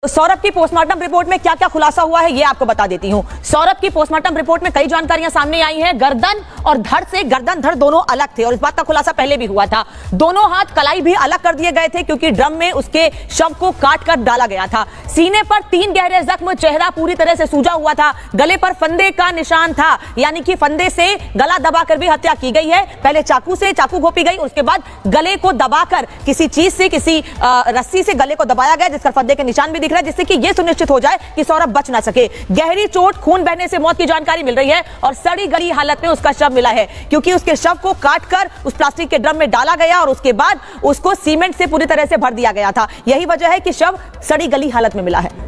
सौरभ की postmortem report में क्या क्या खुलासा हुआ है ये आपको बता देती हूं। सौरभ की पोस्टमार्टम रिपोर्ट में कई जानकारियां सामने आई हैं। गर्दन और धड़ से गर्दन धड़ दोनों अलग थे और इस बात का खुलासा पहले भी हुआ था। दोनों हाथ कलाई भी अलग कर दिए गए थे क्योंकि ड्रम में उसके शव को काट कर डाला गया था। सीने पर 3 गहरे जख्म, चेहरा पूरी तरह से सूजा हुआ था। गले पर फंदे का निशान था, यानी कि फंदे से गला दबाकर भी हत्या की गई है। पहले चाकू घोंपी गई, उसके बाद गले को दबाकर किसी चीज से, किसी रस्सी से गले को दबाया गया, जिस पर फंदे के निशान भी दिख रहा है, जिससे कि यह सुनिश्चित हो जाए कि सौरभ बच ना सके। गहरी चोट, खून बहने से मौत की जानकारी मिल रही है और सड़ी गली हालत में उसका शव मिला है क्योंकि उसके शव को काटकर उस प्लास्टिक के ड्रम में डाला गया और उसके बाद उसको सीमेंट से पूरी तरह से भर दिया गया था। यही वजह है कि शव सड़ी गली हालत में मिला है।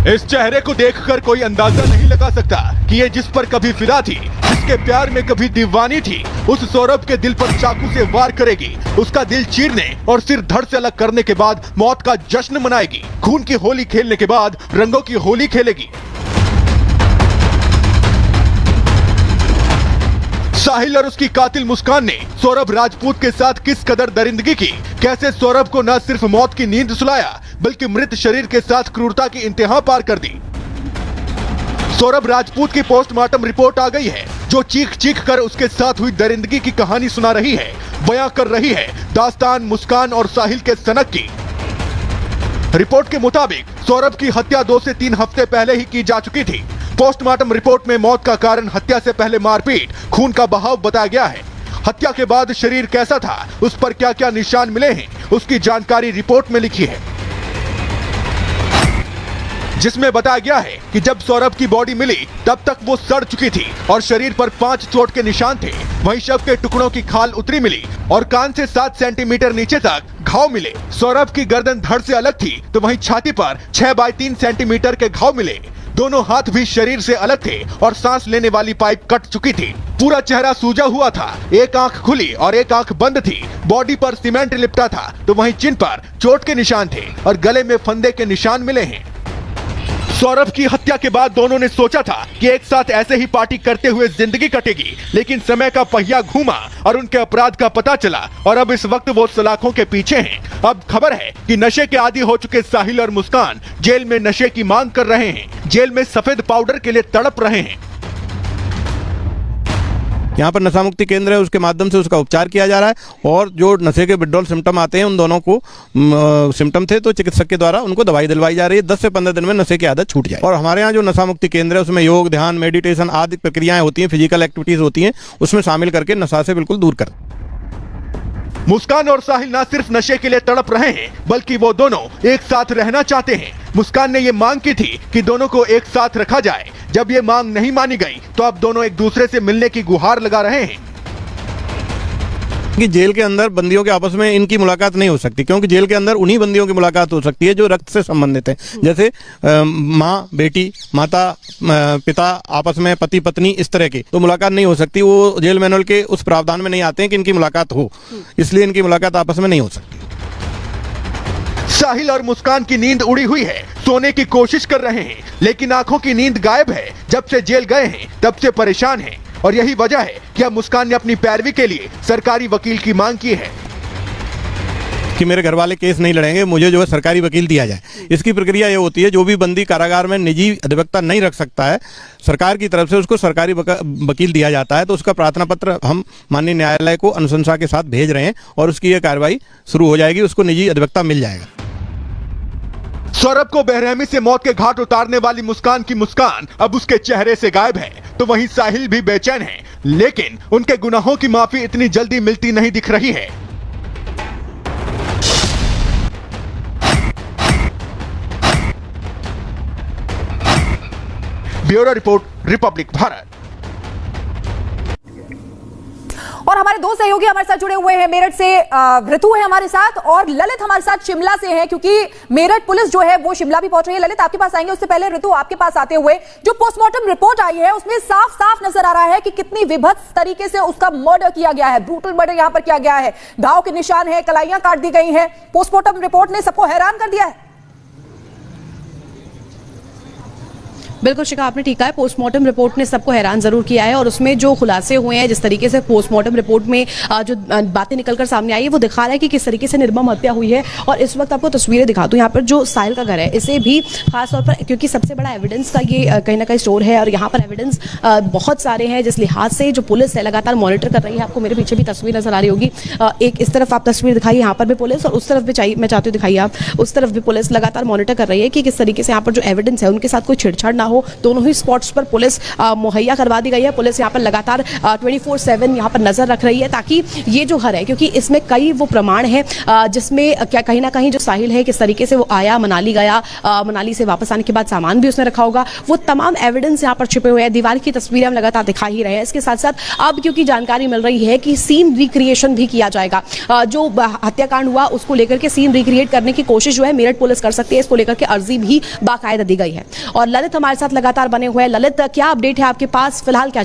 इस चेहरे को देखकर कोई अंदाजा नहीं लगा सकता कि ये जिस पर कभी फिदा थी, जिसके प्यार में कभी दीवानी थी, उस सौरभ के दिल पर चाकू से वार करेगी, उसका दिल चीरने और सिर धड़ से अलग करने के बाद मौत का जश्न मनाएगी। खून की होली खेलने के बाद रंगों की होली खेलेगी। साहिल और उसकी कातिल मुस्कान ने सौरभ राजपूत के साथ किस कदर दरिंदगी की, कैसे सौरभ को न सिर्फ मौत की नींद सुलाया बल्कि मृत शरीर के साथ क्रूरता की इंतहा पार कर दी। सौरभ राजपूत की पोस्टमार्टम रिपोर्ट आ गई है जो चीख चीख कर उसके साथ हुई दरिंदगी की कहानी सुना रही है, बयां कर रही है दास्तान मुस्कान और साहिल के सनक की। रिपोर्ट के मुताबिक सौरभ की हत्या 2 से 3 हफ्ते पहले ही की जा चुकी थी। पोस्टमार्टम रिपोर्ट में मौत का कारण हत्या से पहले मारपीट, खून का बहाव बताया गया है। हत्या के बाद शरीर कैसा था, उस पर क्या क्या निशान मिले हैं, उसकी जानकारी रिपोर्ट में लिखी है, जिसमें बताया गया है कि जब सौरभ की बॉडी मिली तब तक वो सड़ चुकी थी और शरीर पर 5 चोट के निशान थे। वहीं शव के टुकड़ों की खाल उतरी मिली और कान से 7 सेंटीमीटर नीचे तक घाव मिले। सौरभ की गर्दन धड़ से अलग थी तो वहीं छाती पर 6 बाय 3 सेंटीमीटर के घाव मिले। दोनों हाथ भी शरीर से अलग थे और सांस लेने वाली पाइप कट चुकी थी। पूरा चेहरा सूजा हुआ था, एक आंख खुली और एक आंख बंद थी। बॉडी पर सीमेंट लिपटा था तो वहीं चिन पर चोट के निशान थे और गले में फंदे के निशान मिले हैं। सौरभ की हत्या के बाद दोनों ने सोचा था कि एक साथ ऐसे ही पार्टी करते हुए जिंदगी कटेगी, लेकिन समय का पहिया घूमा और उनके अपराध का पता चला और अब इस वक्त वो सलाखों के पीछे हैं। अब खबर है कि नशे के आदी हो चुके साहिल और मुस्कान जेल में नशे की मांग कर रहे हैं, जेल में सफेद पाउडर के लिए तड़प रहे हैं। यहाँ पर नशा मुक्ति केंद्र है, उसके माध्यम से उसका उपचार किया जा रहा है और जो नशे के विड्रॉल सिम्टम आते हैं उन दोनों को सिम्टम थे तो चिकित्सक के द्वारा उनको दवाई दिलवाई जा रही है। 10 से 15 दिन में नशे की आदत छूट जाए। और हमारे यहाँ जो नशा मुक्ति केंद्र है उसमें योग, ध्यान, मेडिटेशन आदि प्रक्रियाएं होती हैं, फिजिकल एक्टिविटीज होती हैं, उसमें शामिल करके नशा से बिल्कुल दूर कर। मुस्कान और साहिल न सिर्फ नशे के लिए तड़प रहे हैं बल्कि वो दोनों एक साथ रहना चाहते हैं। मुस्कान ने ये मांग की थी कि दोनों को एक साथ रखा जाए। जब ये मांग नहीं मानी गई तो अब दोनों एक दूसरे से मिलने की गुहार लगा रहे हैं कि जेल के अंदर बंदियों के आपस में इनकी मुलाकात नहीं हो सकती क्योंकि जेल के अंदर उन्हीं बंदियों की मुलाकात हो सकती है जो रक्त से संबंधित है। जैसे माँ बेटी, माता पिता आपस में, पति पत्नी, इस तरह की तो मुलाकात नहीं हो सकती। वो जेल मैनुअल के उस प्रावधान में नहीं आते हैं कि इनकी मुलाकात हो, इसलिए इनकी मुलाकात आपस में नहीं हो सकती। साहिल और मुस्कान की नींद उड़ी हुई है, सोने की कोशिश कर रहे हैं लेकिन आंखों की नींद गायब है। जब से जेल गए हैं तब से परेशान हैं और यही वजह है कि अब मुस्कान ने अपनी पैरवी के लिए सरकारी वकील की मांग की है कि मेरे घर वाले केस नहीं लड़ेंगे, मुझे जो है सरकारी वकील दिया जाए। इसकी प्रक्रिया ये होती है, जो भी बंदी कारागार में निजी अधिवक्ता नहीं रख सकता है, सरकार की तरफ से उसको सरकारी वकील दिया जाता है। तो उसका प्रार्थना पत्र हम माननीय न्यायालय को अनुशंसा के साथ भेज रहे हैं और उसकी ये कार्रवाई शुरू हो जाएगी, उसको निजी अधिवक्ता मिल जाएगा। सौरभ को बेरहमी से मौत के घाट उतारने वाली मुस्कान की मुस्कान अब उसके चेहरे से गायब है तो वहीं साहिल भी बेचैन है, लेकिन उनके गुनाहों की माफी इतनी जल्दी मिलती नहीं दिख रही है। Bureau report, Republic Bharat. और हमारे दो सहयोगी हमारे साथ जुड़े हुए हैं। मेरठ से ऋतु है हमारे साथ और ललित हमारे साथ शिमला से हैं क्योंकि मेरठ पुलिस जो है वो शिमला भी पहुंच रही है। ललित आपके पास आएंगे, उससे पहले ऋतु आपके पास आते हुए जो पोस्टमार्टम रिपोर्ट आई है उसमें साफ साफ नजर आ रहा है कि कितनी विभत्स तरीके से उसका मर्डर किया गया है, ब्रूटल मर्डर यहां पर किया गया है। घाव के निशान है, कलाइयां काट दी गई हैं। पोस्टमार्टम रिपोर्ट ने सबको हैरान कर दिया है। बिल्कुल शिखा, आपने ठीक कहा है। पोस्टमार्टम रिपोर्ट ने सबको हैरान जरूर किया है और उसमें जो खुलासे हुए हैं, जिस तरीके से पोस्टमार्टम रिपोर्ट में जो बातें निकलकर सामने आई है, वो दिखा रहा है कि किस तरीके से निर्मम हत्या हुई है। और इस वक्त आपको तस्वीरें दिखा दूं, यहाँ पर जो साहिल का घर है, इसे भी खासतौर पर, क्योंकि सबसे बड़ा एविडेंस का ये कहीं ना कहीं स्टोर है और यहाँ पर एविडेंस बहुत सारे हैं, जिस लिहाज से जो पुलिस है लगातार मॉनिटर कर रही है। आपको मेरे पीछे भी तस्वीर नजर आ रही होगी, एक इस तरफ आप तस्वीर दिखाइए, यहाँ पर भी पुलिस, और उस तरफ भी चाहिए, मैं चाहती हूँ दिखाइए आप, उस तरफ भी पुलिस लगातार मॉनिटर कर रही है कि किस तरीके से यहाँ पर जो एविडेंस है उनके साथ कोई छेड़छाड़ ना हो। दोनों ही स्पॉट्स पर पुलिस मुहैया करवा दी गई है। पुलिस यहाँ पर लगातार 24/7 यहाँ पर नजर रख रही है, ताकि ये जो घर है, क्योंकि इसमें कई वो प्रमाण है जिसमें क्या कहीं ना कहीं जो साहिल है, किस तरीके से वो आया, मनाली गया, मनाली से वापस आने के बाद सामान भी उसने रखा होगा, वो तमाम एविडेंस यहाँ पर छिपे हुए हैं। दीवार की तस्वीरें हम लगातार दिखा ही रहे हैं। इसके साथ साथ अब क्योंकि जानकारी मिल रही है कि सीन रिक्रिएशन भी किया जाएगा, जो हत्याकांड हुआ उसको लेकर के सीन रिक्रिएट करने की कोशिश जो है मेरठ पुलिस कर सकती है, इसको लेकर के अर्जी भी बाकायदा दी गई है। और ललित हमारे साथ लगातार बने हुए हैं। ललित, क्या अपडेट है आपके पास फिलहाल, क्या